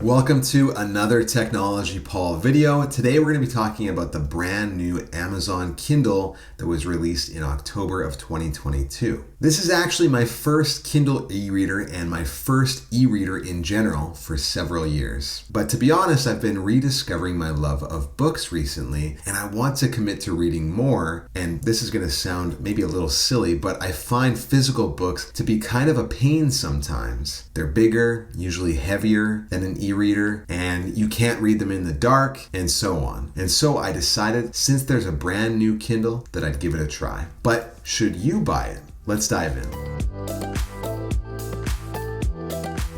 Welcome to another Technology Paul video. Today we're going to be talking about the brand new Amazon Kindle that was released in October of 2022. This is actually my first Kindle e-reader and my first e-reader in general for several years. But to be honest, I've been rediscovering my love of books recently, and I want to commit to reading more. And this is going to sound maybe a little silly, but I find physical books to be kind of a pain sometimes. They're bigger, usually heavier than an e-reader, and you can't read them in the dark, and so on. And so I decided, since there's a brand new Kindle, that I'd give it a try. But should you buy it? Let's dive in.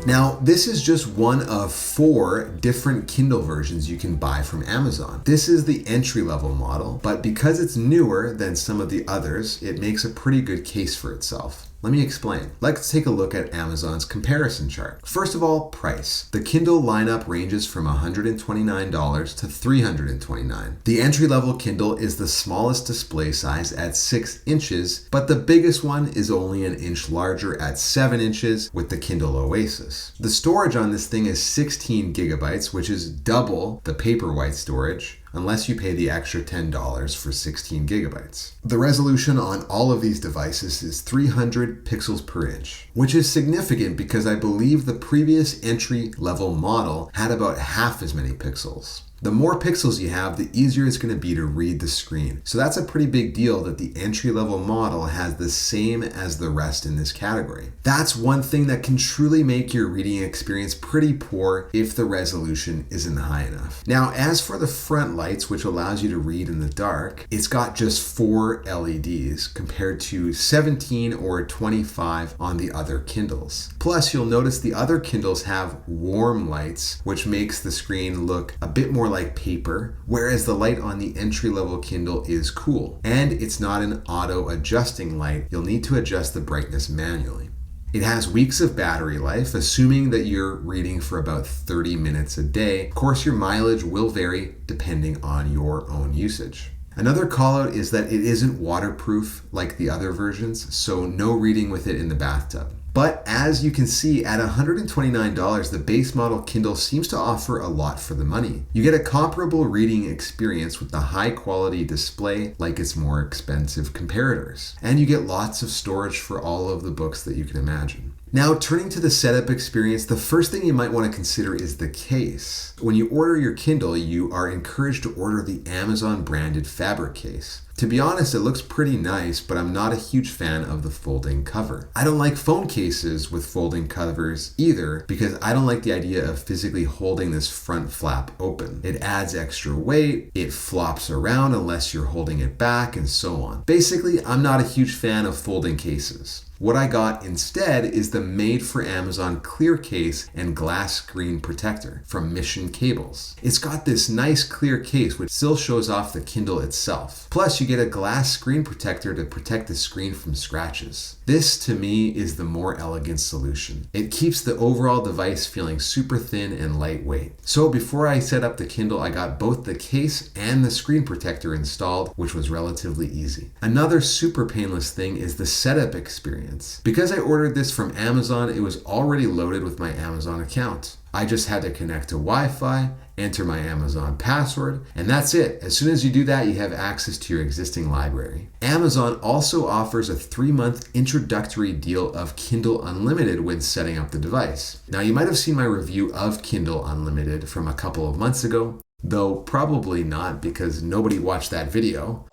Now, this is just one of 4 different Kindle versions you can buy from Amazon. This is the entry-level model, but because it's newer than some of the others, it makes a pretty good case for itself. Let me explain. Let's take a look at Amazon's comparison chart. First of all, price. The Kindle lineup ranges from $129 to $329. The entry-level Kindle is the smallest display size at 6 inches, but the biggest one is only an inch larger at 7 inches with the Kindle Oasis. The storage on this thing is 16 gigabytes, which is double the Paperwhite storage, unless you pay the extra $10 for 16 gigabytes. The resolution on all of these devices is 300 pixels per inch, which is significant because I believe the previous entry-level model had about half as many pixels. The more pixels you have, the easier it's going to be to read the screen. So that's a pretty big deal that the entry-level model has the same as the rest in this category. That's one thing that can truly make your reading experience pretty poor if the resolution isn't high enough. Now, as for the front lights, which allows you to read in the dark, it's got just 4 LEDs compared to 17 or 25 on the other Kindles. Plus, you'll notice the other Kindles have warm lights, which makes the screen look a bit more like paper, whereas the light on the entry-level Kindle is cool. And it's not an auto-adjusting light. You'll need to adjust the brightness manually. It has weeks of battery life, assuming that you're reading for about 30 minutes a day. Of course, your mileage will vary depending on your own usage. Another call out is that it isn't waterproof like the other versions, so no reading with it in the bathtub. But as you can see, at $129, the base model Kindle seems to offer a lot for the money. You get a comparable reading experience with the high quality display like its more expensive comparators. And you get lots of storage for all of the books that you can imagine. Now, turning to the setup experience, the first thing you might want to consider is the case. When you order your Kindle, you are encouraged to order the Amazon branded fabric case. To be honest, it looks pretty nice, but I'm not a huge fan of the folding cover. I don't like phone cases with folding covers either because I don't like the idea of physically holding this front flap open. It adds extra weight, it flops around unless you're holding it back, and so on. Basically, I'm not a huge fan of folding cases. What I got instead is the made for Amazon clear case and glass screen protector from Mission Cables. It's got this nice clear case which still shows off the Kindle itself. Plus you get a glass screen protector to protect the screen from scratches. This to me is the more elegant solution. It keeps the overall device feeling super thin and lightweight. So before I set up the Kindle, I got both the case and the screen protector installed, which was relatively easy. Another super painless thing is the setup experience. Because I ordered this from Amazon, it was already loaded with my Amazon account. I just had to connect to Wi-Fi, enter my Amazon password, and that's it. As soon as you do that, you have access to your existing library. Amazon also offers a 3-month introductory deal of Kindle Unlimited when setting up the device. Now, you might have seen my review of Kindle Unlimited from a couple of months ago, though probably not because nobody watched that video.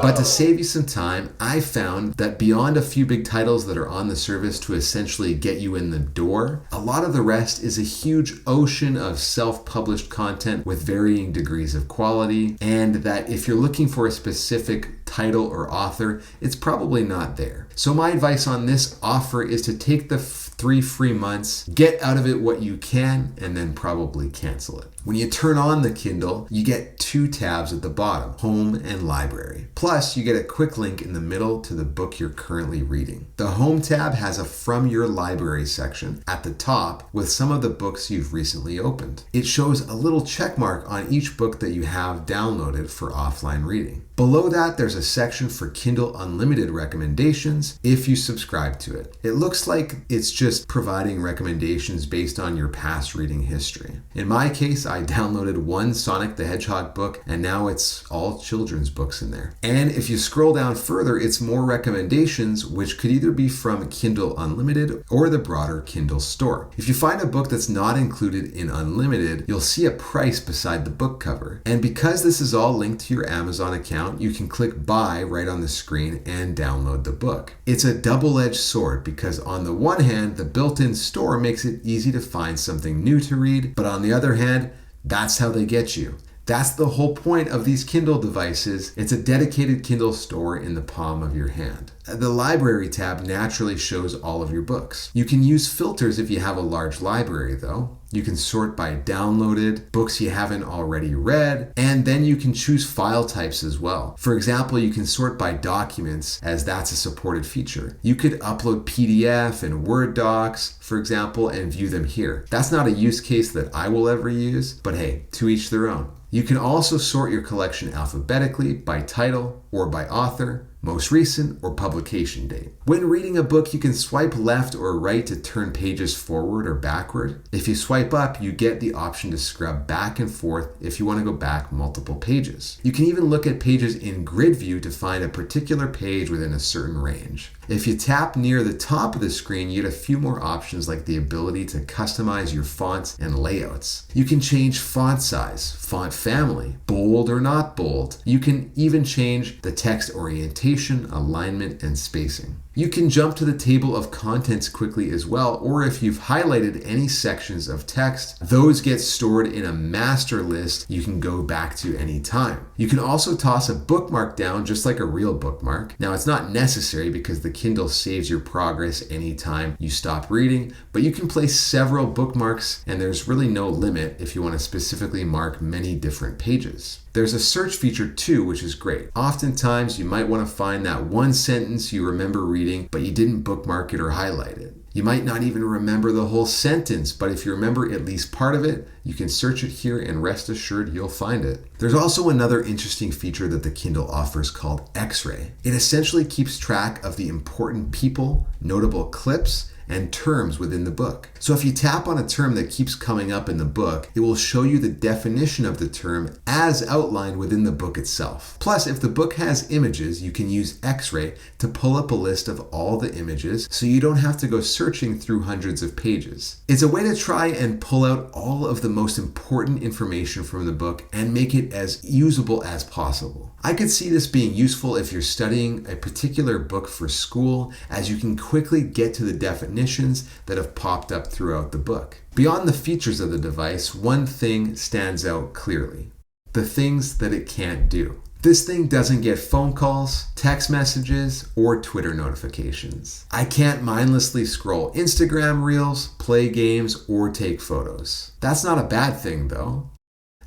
But to save you some time, I found that beyond a few big titles that are on the service to essentially get you in the door, a lot of the rest is a huge ocean of self-published content with varying degrees of quality, and that if you're looking for a specific title or author, it's probably not there. So my advice on this offer is to take the 3 free months, get out of it what you can, and then probably cancel it. When you turn on the Kindle, you get 2 tabs at the bottom, Home and Library. Plus, you get a quick link in the middle to the book you're currently reading. The Home tab has a From Your Library section at the top with some of the books you've recently opened. It shows a little check mark on each book that you have downloaded for offline reading. Below that, there's a section for Kindle Unlimited recommendations if you subscribe to it. It looks like it's just providing recommendations based on your past reading history. In my case, I downloaded one Sonic the Hedgehog book, and now it's all children's books in there. And if you scroll down further, it's more recommendations, which could either be from Kindle Unlimited or the broader Kindle store. If you find a book that's not included in Unlimited, you'll see a price beside the book cover. And because this is all linked to your Amazon account, you can click buy right on the screen and download the book. It's a double-edged sword because on the one hand, the built-in store makes it easy to find something new to read, but on the other hand, that's how they get you. That's the whole point of these Kindle devices. It's a dedicated Kindle store in the palm of your hand. The Library tab naturally shows all of your books. You can use filters if you have a large library though. You can sort by downloaded, books you haven't already read, and then you can choose file types as well. For example, you can sort by documents as that's a supported feature. You could upload PDF and Word docs, for example, and view them here. That's not a use case that I will ever use, but hey, to each their own. You can also sort your collection alphabetically by title or by author, most recent, or publication date. When reading a book, you can swipe left or right to turn pages forward or backward. If you swipe up, you get the option to scrub back and forth if you want to go back multiple pages. You can even look at pages in grid view to find a particular page within a certain range. If you tap near the top of the screen, you get a few more options like the ability to customize your fonts and layouts. You can change font size, font family, bold or not bold. You can even change the text orientation, alignment, and spacing. You can jump to the table of contents quickly as well, or if you've highlighted any sections of text, those get stored in a master list you can go back to anytime. You can also toss a bookmark down just like a real bookmark. Now it's not necessary because the Kindle saves your progress anytime you stop reading, but you can place several bookmarks and there's really no limit if you want to specifically mark many different pages. There's a search feature too, which is great. Oftentimes you might want to find that one sentence you remember reading, but you didn't bookmark it or highlight it. You might not even remember the whole sentence, but if you remember at least part of it, you can search it here and rest assured you'll find it. There's also another interesting feature that the Kindle offers called X-Ray. It essentially keeps track of the important people, notable clips, and terms within the book. So if you tap on a term that keeps coming up in the book, it will show you the definition of the term as outlined within the book itself. Plus, if the book has images, you can use X-Ray to pull up a list of all the images so you don't have to go searching through hundreds of pages. It's a way to try and pull out all of the most important information from the book and make it as usable as possible. I could see this being useful if you're studying a particular book for school, as you can quickly get to the definitions that have popped up throughout the book. Beyond the features of the device, one thing stands out clearly: the things that it can't do. This thing doesn't get phone calls, text messages, or Twitter notifications. I can't mindlessly scroll Instagram reels, play games, or take photos. That's not a bad thing though.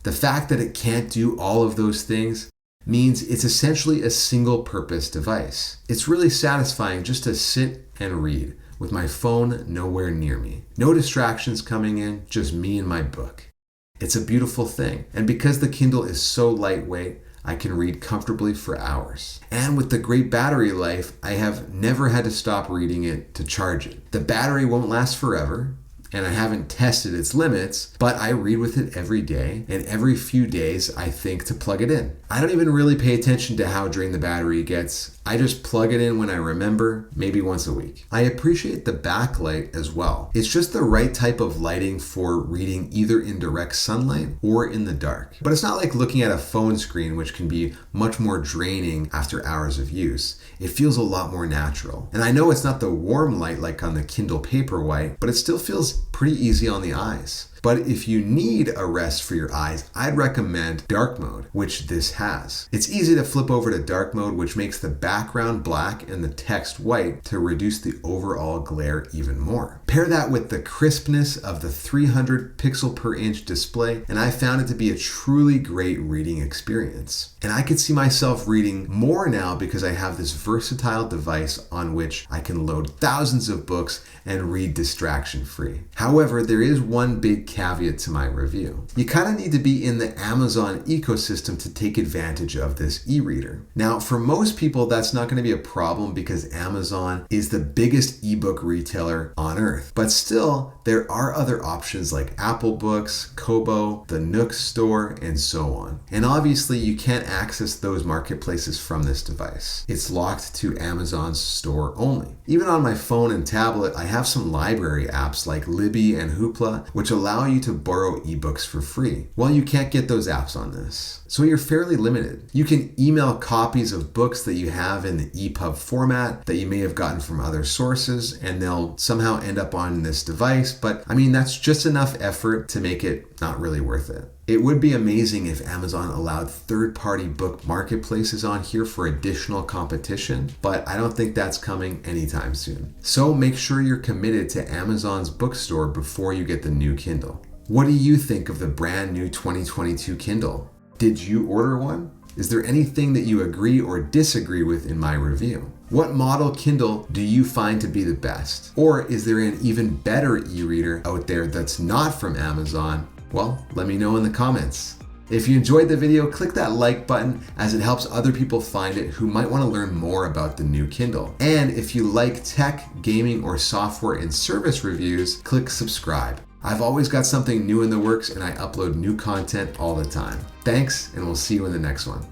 The fact that it can't do all of those things means it's essentially a single-purpose device. It's really satisfying just to sit and read with my phone nowhere near me. No distractions coming in, just me and my book. It's a beautiful thing. And because the Kindle is so lightweight, I can read comfortably for hours. And with the great battery life, I have never had to stop reading it to charge it. The battery won't last forever, and I haven't tested its limits, but I read with it every day, and every few days I think to plug it in. I don't even really pay attention to how drained the battery gets. I just plug it in when I remember, maybe once a week. I appreciate the backlight as well. It's just the right type of lighting for reading either in direct sunlight or in the dark. But it's not like looking at a phone screen, which can be much more draining after hours of use. It feels a lot more natural. And I know it's not the warm light like on the Kindle Paperwhite, but it still feels pretty easy on the eyes. But if you need a rest for your eyes, I'd recommend dark mode, which this has. It's easy to flip over to dark mode, which makes the background black and the text white to reduce the overall glare even more. Pair that with the crispness of the 300 pixel per inch display, and I found it to be a truly great reading experience. And I could see myself reading more now because I have this versatile device on which I can load thousands of books and read distraction free. However, there is one big caveat to my review. You kind of need to be in the Amazon ecosystem to take advantage of this e-reader. Now, for most people, that's not going to be a problem because Amazon is the biggest ebook retailer on earth. But still, there are other options like Apple Books, Kobo, the Nook store, and so on. And obviously, you can't access those marketplaces from this device. It's locked to Amazon's store only. Even on my phone and tablet, I have some library apps like Libby and Hoopla, which allow you to borrow ebooks for free. Well, you can't get those apps on this, so you're fairly limited. You can email copies of books that you have in the EPUB format that you may have gotten from other sources, and they'll somehow end up on this device, but I mean, that's just enough effort to make it not really worth it. It would be amazing if Amazon allowed third-party book marketplaces on here for additional competition, but I don't think that's coming anytime soon. So make sure you're committed to Amazon's bookstore before you get the new Kindle. What do you think of the brand new 2022 Kindle? Did you order one? Is there anything that you agree or disagree with in my review? What model Kindle do you find to be the best? Or is there an even better e-reader out there that's not from Amazon? Well, let me know in the comments. If you enjoyed the video, click that like button as it helps other people find it who might want to learn more about the new Kindle. And if you like tech, gaming, or software and service reviews, click subscribe. I've always got something new in the works and I upload new content all the time. Thanks, and we'll see you in the next one.